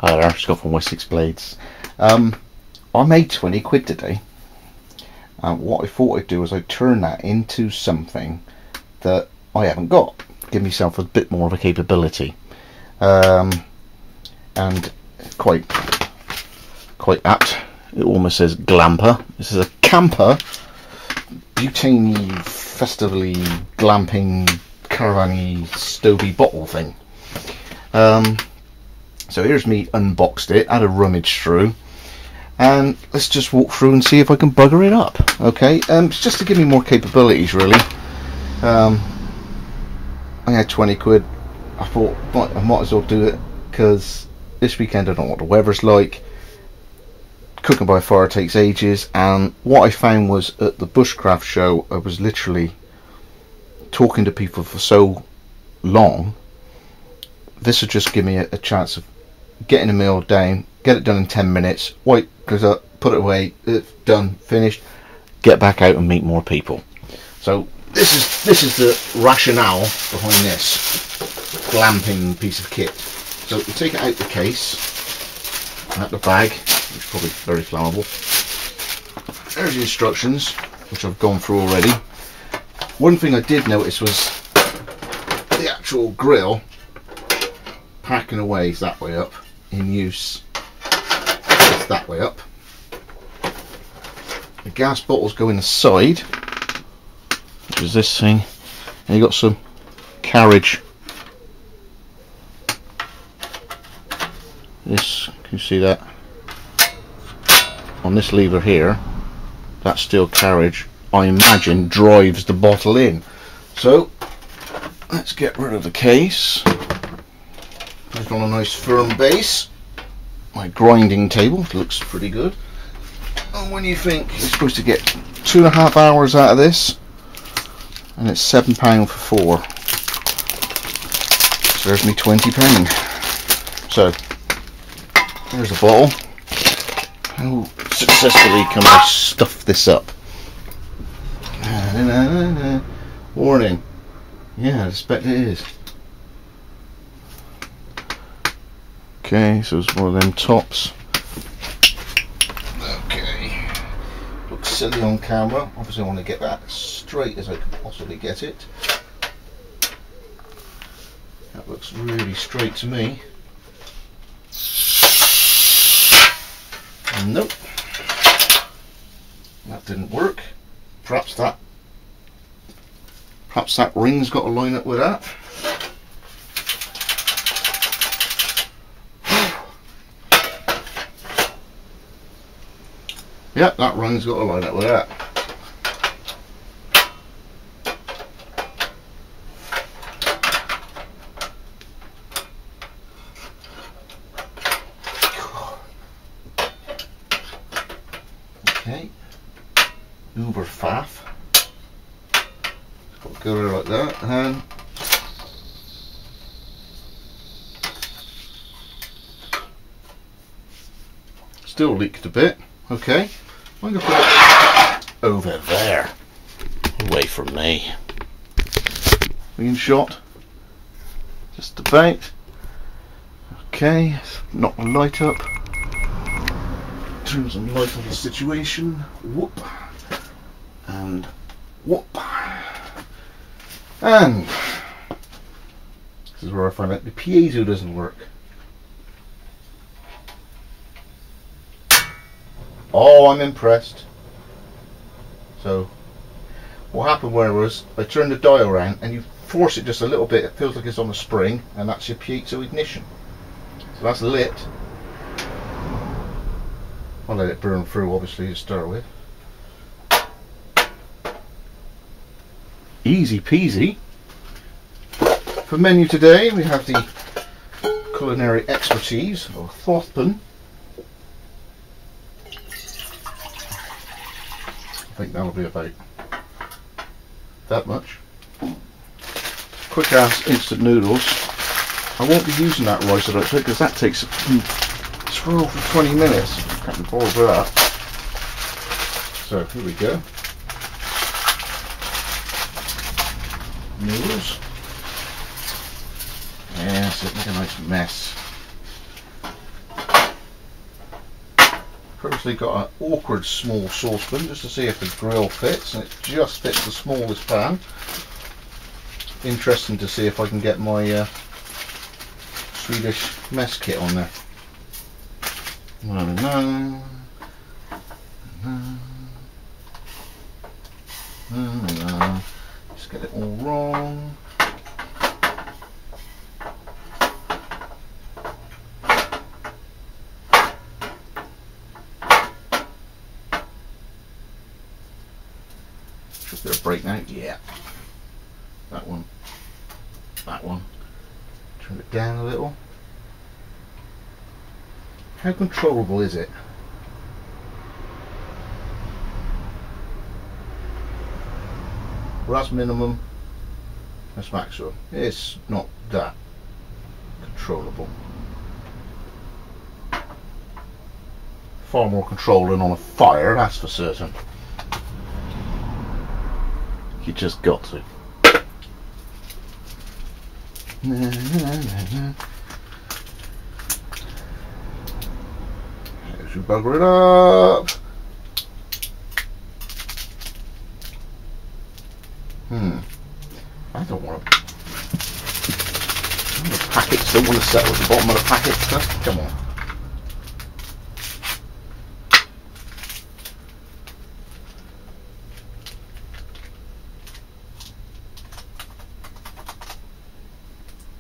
Hi there, Scott from Wessex Blades. I made 20 quid today. What I thought I'd do is I'd turn that into something that I haven't got. Give myself a bit more of a capability. And quite apt. It almost says glamper. This is a camper, butane festivally glamping caravan-y stovey bottle thing. So here's me unboxed it, had a rummage through, and let's just walk through and see if I can bugger it up. Okay, it's just to give me more capabilities really. I had 20 quid. I thought I might as well do it because this weekend I don't know what the weather's like. Cooking by fire takes ages, and what I found was at the bushcraft show I was literally talking to people for so long. This would just give me a chance of getting a meal down, get it done in 10 minutes, wipe goes up, put it away, it's done, finished, get back out and meet more people. So this is the rationale behind this glamping piece of kit. So you take it out the case, out the bag, which is probably very flammable. There's the instructions, which I've gone through already. One thing I did notice was the actual grill packing away is that way up. In use, it's that way up. The gas bottles go in the side, which is this thing, and you got some carriage. This, can you see that? On this lever here, that steel carriage, I imagine, drives the bottle in. So let's get rid of the case. Put it on a nice firm base. My grinding table looks pretty good. And when you think you're supposed to get 2.5 hours out of this, and it's £7 for 4, serves me £20. So there's a bottle. How successfully can I stuff this up? Warning. Yeah, I expect it is. Okay, so it's one of them tops. Okay, looks silly on camera. Obviously I want to get that straight as I can possibly get it. That looks really straight to me. Nope, that didn't work. Perhaps that ring's got to line up with that. Yep, that ring's got to line up with that. Okay, uber faff. Got to go there like that, and still leaked a bit. Okay, I'm going to put it over there, away from me. Clean shot, just about. Okay, knock the light up. Turn some light on the situation. Whoop. And whoop. And this is where I find out the piezo doesn't work. Oh, I'm impressed. So what happened was I turned the dial around and you force it just a little bit, it feels like it's on a spring, and that's your piezo ignition. So that's lit. I'll let it burn through obviously to start with. Easy peasy. For menu today we have the culinary expertise of Thorpen. I think that'll be about that much. Quick ass instant noodles. I won't be using that rice I don't think, because that takes a swirl for 20 minutes. Can't be bothered with that. So here we go. Noodles. Yes, it make a nice mess. Firstly, got an awkward small saucepan just to see if the grill fits, and it just fits the smallest pan. Interesting to see if I can get my Swedish mess kit on there. No. Just get it all wrong. Should be a break now. Yeah. That one. That one. Turn it down a little. How controllable is it? Well, that's minimum. That's maximum. It's not that controllable. Far more control than on a fire, that's for certain. You just got to. As you bugger it up. I don't want to. The packets don't want to settle at the bottom of the packet stuff. Come on.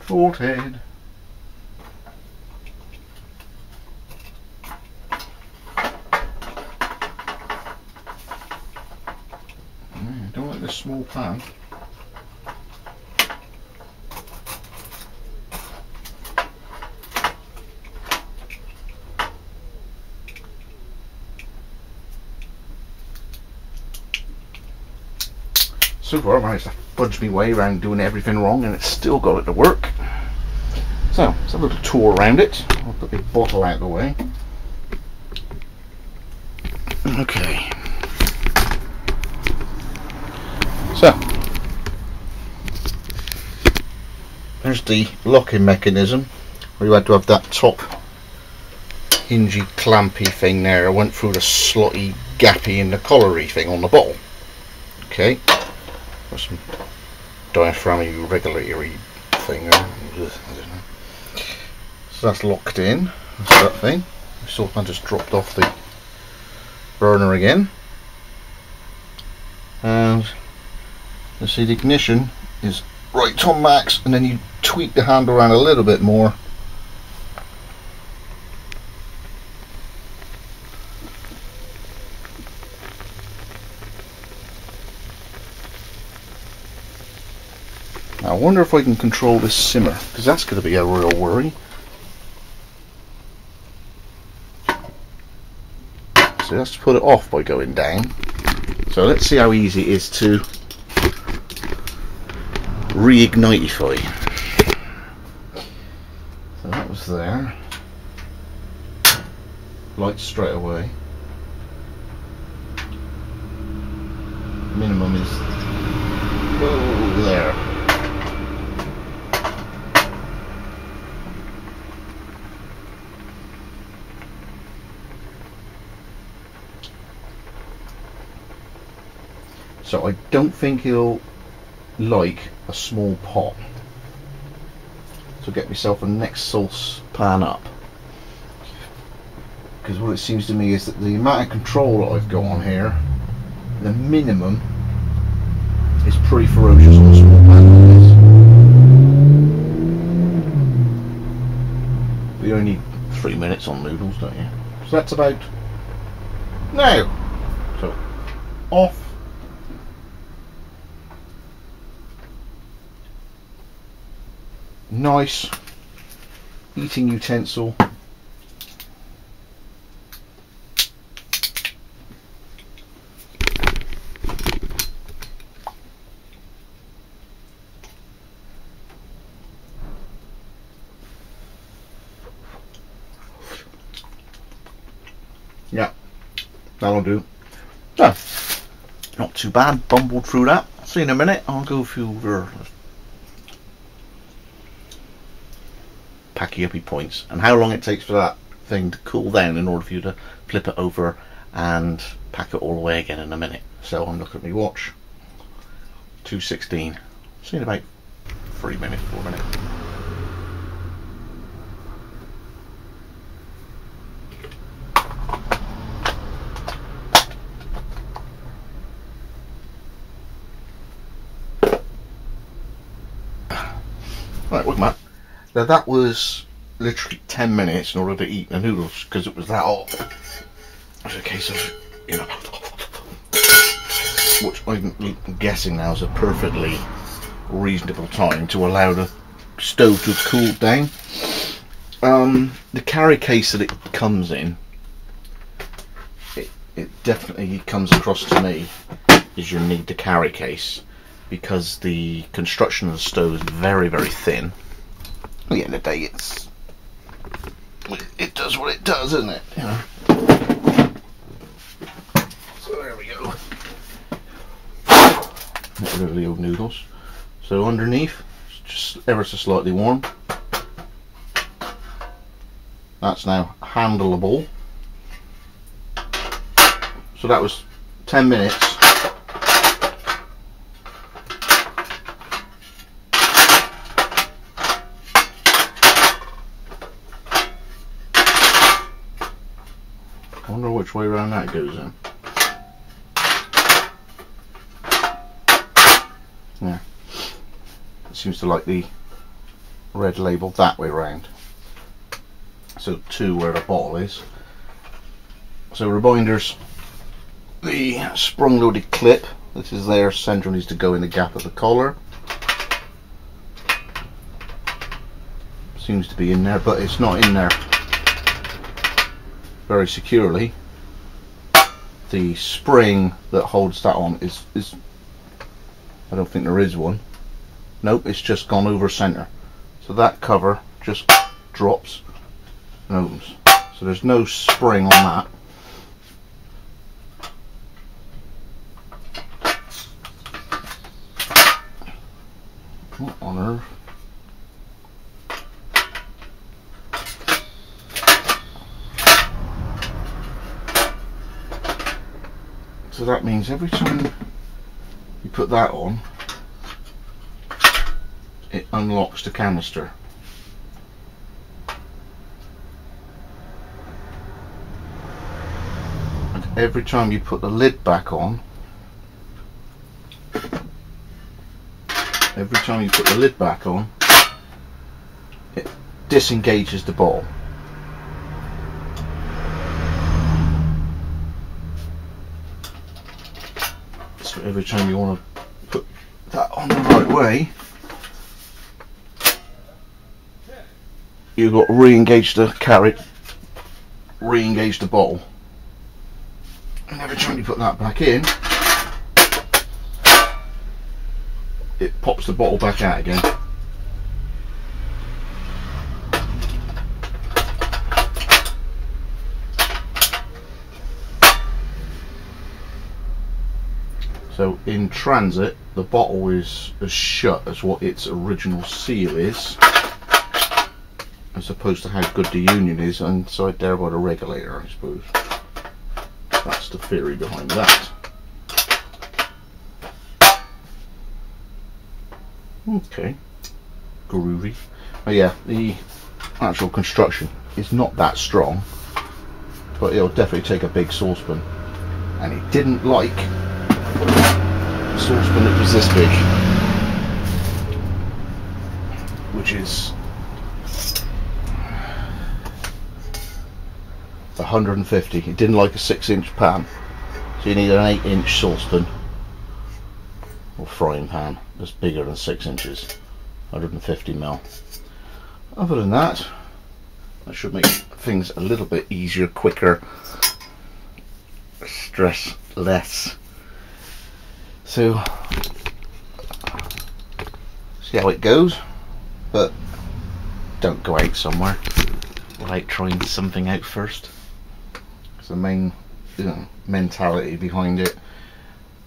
Forehead. Don't like this small pan. So far I managed to fudge my way around doing everything wrong, and it's still got it to work. So, let's have a little tour around it. I'll put the bottle out of the way. Okay. So, there's the locking mechanism, where you had to have that top hingy clampy thing there. I went through the slotty gappy and the collary thing on the bottle. Okay. Got some diaphragm regulatory thing there. I don't know. So that's locked in. That's that thing. The saucepan just dropped off the burner again. And you see the ignition is right on max, and then you tweak the handle around a little bit more. Now I wonder if I can control this simmer, because that's going to be a real worry. So let's put it off by going down. So let's see how easy it is to reigniteify. So that was there. Light straight away. Minimum is there. So I don't think he'll like a small pot. So get myself a next saucepan up. Because what it seems to me is that the amount of control that I've got on here, the minimum, is pretty ferocious on a small pan like this. But you only need 3 minutes on noodles, don't you? So that's about now. So off. Nice eating utensil. Yeah, that'll do. So, not too bad, bumbled through that. See you in a minute. I'll go through the packy uppy points and how long it takes for that thing to cool down in order for you to flip it over and pack it all away again in a minute. So I'm looking at my watch, 2:16. See in about 3 minutes, 4 minutes. Right, welcome back. Now that was literally 10 minutes in order to eat the noodles because it was that hot. It's a case of, you know, which I'm guessing now is a perfectly reasonable time to allow the stove to cool down. The carry case that it comes in, it definitely comes across to me is you need the carry case, because the construction of the stove is very, very thin. At the end of the day, it does what it does, isn't it? You know. So there we go. Get rid of the old noodles. So underneath, it's just ever so slightly warm. That's now handleable. So that was 10 minutes. I wonder which way around that goes in. Yeah, it seems to like the red label that way round. So 2 where the bottle is. So reminders, the sprung loaded clip, this is there, central needs to go in the gap of the collar. Seems to be in there, but it's not in there very securely. The spring that holds that on is I don't think there is one. Nope, it's just gone over center. So that cover just drops and opens. So there's no spring on that. What on earth? So that means every time you put that on, it unlocks the canister. And every time you put the lid back on, it disengages the ball. So every time you want to put that on the right way, you've got to re-engage the carrot, re-engage the bottle, and every time you put that back in, it pops the bottle back out again. So in transit, the bottle is as shut as what its original seal is, as opposed to how good the union is inside there by the regulator, I suppose. That's the theory behind that. Okay, groovy. Oh yeah, the actual construction is not that strong, but it'll definitely take a big saucepan, and it didn't like a saucepan that was this big, which is 150. It didn't like a 6-inch pan, so you need an 8-inch saucepan or frying pan that's bigger than 6 inches, 150 ml. Other than that, that should make things a little bit easier, quicker, stress less. So see how it goes, but don't go out somewhere without trying something out first. It's the main mentality behind it.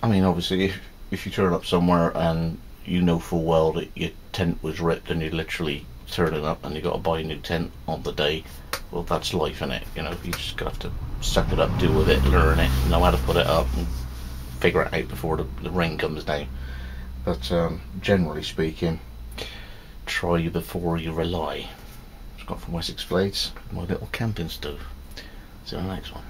I mean, obviously if you turn up somewhere and you know full well that your tent was ripped and you literally turning up and you got to buy a new tent on the day, well, that's life, innit? You know, you just have to suck it up, deal with it, learn it, know how to put it up, and figure it out before the rain comes down. But generally speaking, try before you rely. It's got from Wessex Blades, my little camping stove. See you on the next one.